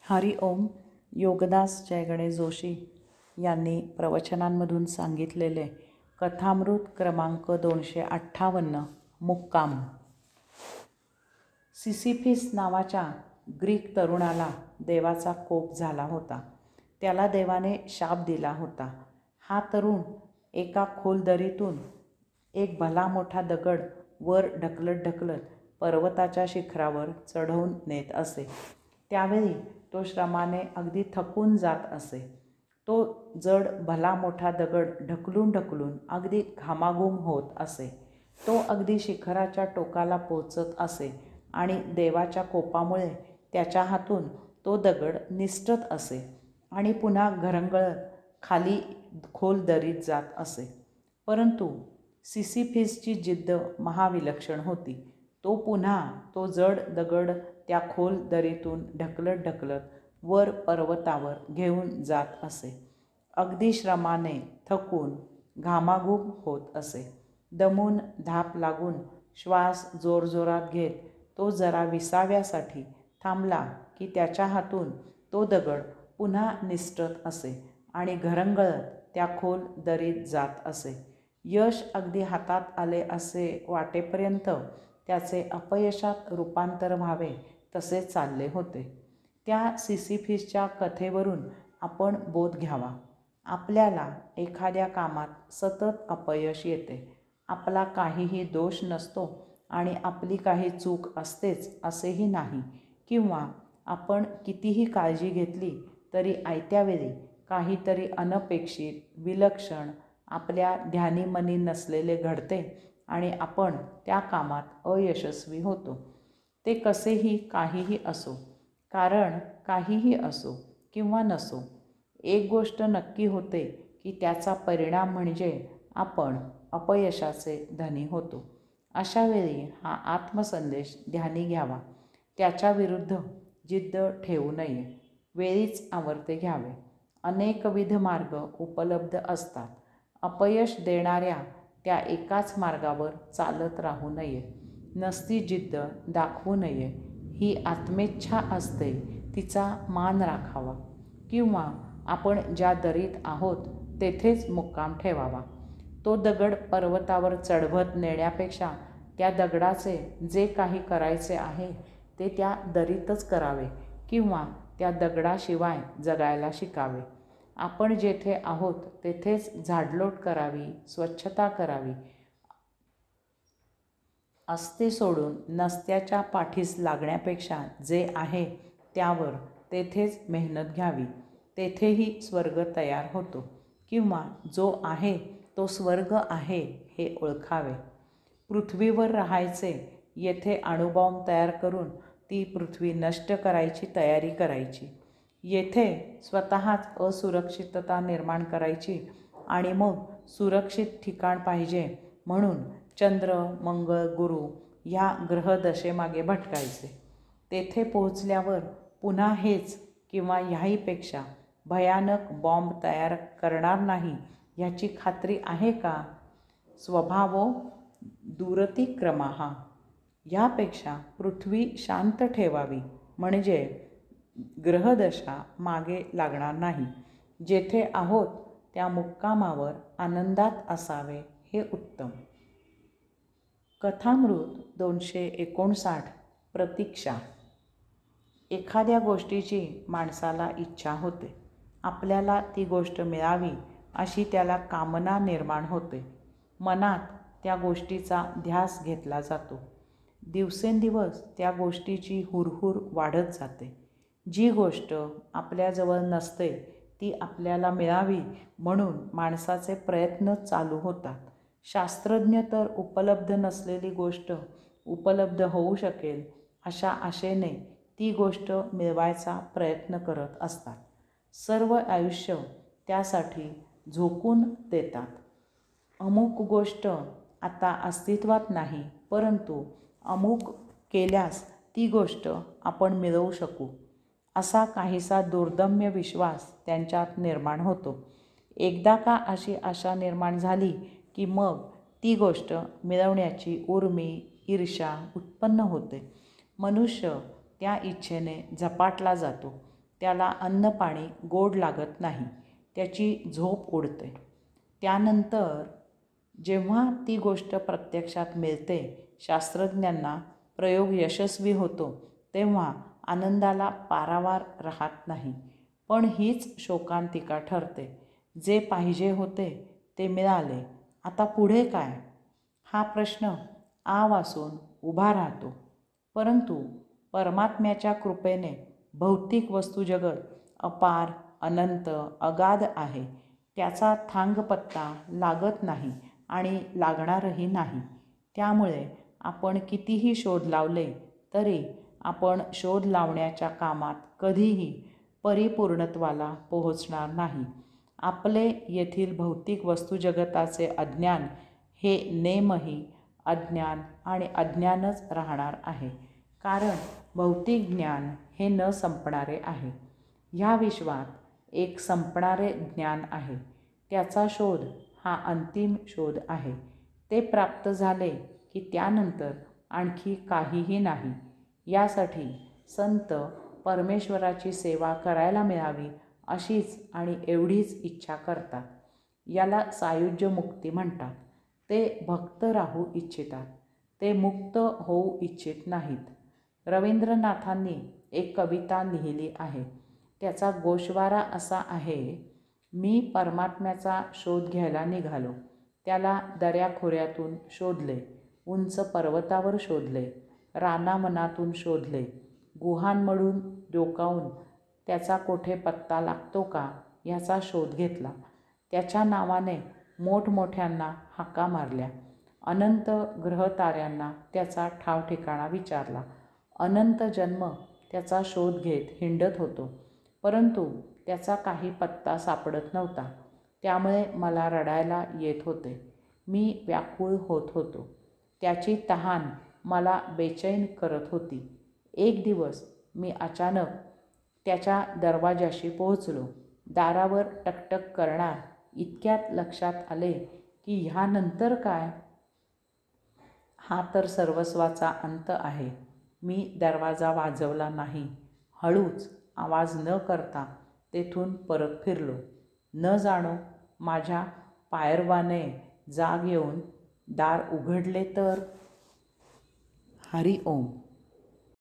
हरि ओम. योगदास जय गणेश जोशी यांनी प्रवचनांमधून सांगितलेले कथामृत क्रमांक 258 मुक्काम. सिसिफिस नावाच्या ग्रीक तरुणाला देवाचा कोप झाला होता. त्याला देवाने शाप दिला होता. हा तरुण एका खोल दरीतून एक भला मोठा दगड वर ढकलत पर्वताच्या शिखरावर चढवून नेत असे. त्यावेळी तो श्रमाने अगदी थकून जात असे. तो जड भला मोठा दगड ढकलून अगदी घामाघूम होत असे. तो अगदी शिखराच्या टोकाला पोचत असे आणि देवाच्या कोपामुळे त्याच्या हातून तो दगड निसटत असे आणि पुन्हा घरंगळत खाली खोल दरीत जात असे. परंतु सिसिफिसची जिद्द महाविलक्षण होती. तो पुन्हा तो जड दगड त्या खोल दरीतून ढकलत वर पर्वतावर घेऊन जात असे. अगदी श्रमाने थकून घामाघूम होत असे. दमून धाप लागून श्वास जोरजोरात घेत तो जरा विसाव्यासाठी थांबला की त्याच्या हातून तो दगड पुन्हा निसटत असे आणि घरंगळत त्या खोल दरीत जात असे. यश अगदी हातात आले असे वाटेपर्यंत त्याचे अपयशात रूपांतर व्हावे तसे चालले होते. त्या सिसिफिसच्या कथेवरून आपण बोध घ्यावा. आपल्याला एखाद्या कामात सतत अपयश येते. आपला काहीही दोष नसतो आणि आपली काही चूक असतेच असेही नाही, किंवा आपण कितीही काळजी घेतली तरी आयत्यावेळी काहीतरी अनपेक्षित विलक्षण आपल्या ध्यानीमनी नसलेले घडते आणि आपण त्या कामात अयशस्वी होतो. ते कसेही काहीही असो, कारण काहीही असो किंवा नसो, एक गोष्ट नक्की होते की त्याचा परिणाम म्हणजे आपण अपयशाचे धनी होतो. अशावेळी हा आत्मसंदेश ध्यानी घ्यावा. त्याच्याविरुद्ध जिद्द ठेवू नये. वेळीच आवर्ते घ्यावे. अनेकविध मार्ग उपलब्ध असतात. अपयश देणाऱ्या त्या एकाच मार्गावर चालत राहू नये. नसती जिद्द दाखवू नये. ही आत्मेच्छा असते, तिचा मान राखावा, किंवा आपण ज्या दरीत आहोत तेथेच मुक्काम ठेवावा. तो दगड पर्वतावर चढवत नेण्यापेक्षा त्या दगडाचे जे काही करायचे आहे ते त्या दरीतच करावे, किंवा त्या दगडाशिवाय जगायला शिकावे. आपण जेथे आहोत तेथेच झाडलोट करावी, स्वच्छता करावी. असते सोडून नसत्याच्या पाठीस लागण्यापेक्षा जे आहे त्यावर तेथेच मेहनत घ्यावी. तेथेही स्वर्ग तयार होतो, किंवा जो आहे तो स्वर्ग आहे हे ओळखावे. पृथ्वीवर राहायचे, येथे अणुबॉम्ब तयार करून ती पृथ्वी नष्ट करायची तयारी करायची. येथे स्वतःच असुरक्षितता निर्माण करायची आणि मग सुरक्षित ठिकाण पाहिजे म्हणून चंद्र, मंगळ, गुरु ह्या ग्रहदशेमागे भटकायचे. तेथे पोहोचल्यावर पुन्हा हेच किंवा ह्याहीपेक्षा भयानक बॉम्ब तयार करणार नाही ह्याची खात्री आहे का? स्वभावो दुरतिक्रमाः. ह्यापेक्षा पृथ्वी शांत ठेवावी म्हणजे ग्रहदशा मागे लागणार नाही. जेथे आहोत त्या मुक्कामावर आनंदात असावे हे उत्तम. कथामृत 259 प्रतीक्षा. एखाद्या गोष्टीची माणसाला इच्छा होते. आपल्याला ती गोष्ट मिळावी अशी त्याला कामना निर्माण होते. मनात त्या गोष्टीचा ध्यास घेतला जातो. दिवसेंदिवस त्या गोष्टीची हुरहुर वाढत जाते. जी गोष्ट आपल्याजवळ नसते ती आपल्याला मिळावी म्हणून माणसाचे प्रयत्न चालू होतात. शास्त्रज्ञ तर उपलब्ध नसलेली गोष्ट उपलब्ध होऊ शकेल अशा आशेने ती गोष्ट मिळवायचा प्रयत्न करत असतात. सर्व आयुष्य त्यासाठी झोकून देतात. अमुक गोष्ट आता अस्तित्वात नाही, परंतु अमुक केल्यास ती गोष्ट आपण मिळवू शकू असा काहीसा दुर्दम्य विश्वास त्यांच्यात निर्माण होतो. एकदा का अशी आशा निर्माण झाली की मग ती गोष्ट मिळवण्याची उर्मी, ईर्ष्या उत्पन्न होते. मनुष्य त्या इच्छेने झपाटला जातो. त्याला अन्न पाणी गोड लागत नाही, त्याची झोप उडते. त्यानंतर जेव्हा ती गोष्ट प्रत्यक्षात मिळते, शास्त्रज्ञांना प्रयोग यशस्वी होतो, तेव्हा आनंदाला पारावार राहत नाही. पण हीच शोकांतिका ठरते. जे पाहिजे होते ते मिळाले, आता पुढे काय? हा प्रश्न आ वासून उभा राहतो. परंतु परमात्म्याच्या कृपेने भौतिक वस्तुजगत अपार, अनंत, अगाध आहे. त्याचा थांगपत्ता लागत नाही आणि लागणारही नाही. त्यामुळे आपण कितीही शोध लावले तरी आपण शोध लावण्याच्या कामात कधीही परिपूर्णत्वाला पोहोचणार नाही. आपले येथील भौतिक वस्तुजगताचे अज्ञान हे नेमही अज्ञान आणि अज्ञानच राहणार आहे. कारण भौतिक ज्ञान हे न संपणारे आहे. ह्या विश्वात एक संपणारे ज्ञान आहे. त्याचा शोध हा अंतिम शोध आहे. ते प्राप्त झाले की त्यानंतर आणखी काहीही नाही. यासाठी संत परमेश्वराची सेवा करायला मिळावी अशीच आणि एवढीच इच्छा करतात. याला सायुज्य मुक्ती म्हणतात. ते भक्त राहू इच्छितात, ते मुक्त होऊ इच्छित नाहीत. रवींद्रनाथांनी एक कविता लिहिली आहे. त्याचा गोषवारा असा आहे: मी परमात्म्याचा शोध घ्यायला निघालो. त्याला दऱ्याखोऱ्यातून शोधले, उंच पर्वतावर शोधले, रानामनातून शोधले, गुहांमधून डोकावून त्याचा कोठे पत्ता लागतो का याचा शोध घेतला. त्याच्या नावाने मोठमोठ्यांना हाका मारल्या. अनंत ग्रहताऱ्यांना त्याचा ठावठिकाणा विचारला. अनंत जन्म त्याचा शोध घेत हिंडत होतो, परंतु त्याचा काही पत्ता सापडत नव्हता. त्यामुळे मला रडायला येत होते. मी व्याकुळ होत होतो. त्याची तहान मला बेचैन करत होती. एक दिवस मी अचानक त्याच्या दरवाजाशी पोहोचलो. दारावर टकटक करणार इतक्यात लक्षात आले की ह्यानंतर काय? हा तर सर्वस्वाचा अंत आहे. मी दरवाजा वाजवला नाही. हळूच आवाज न करता तेथून परत फिरलो. न जाणो माझ्या पायरवाने जाग येऊन दार उघडले तर. हरी ओम.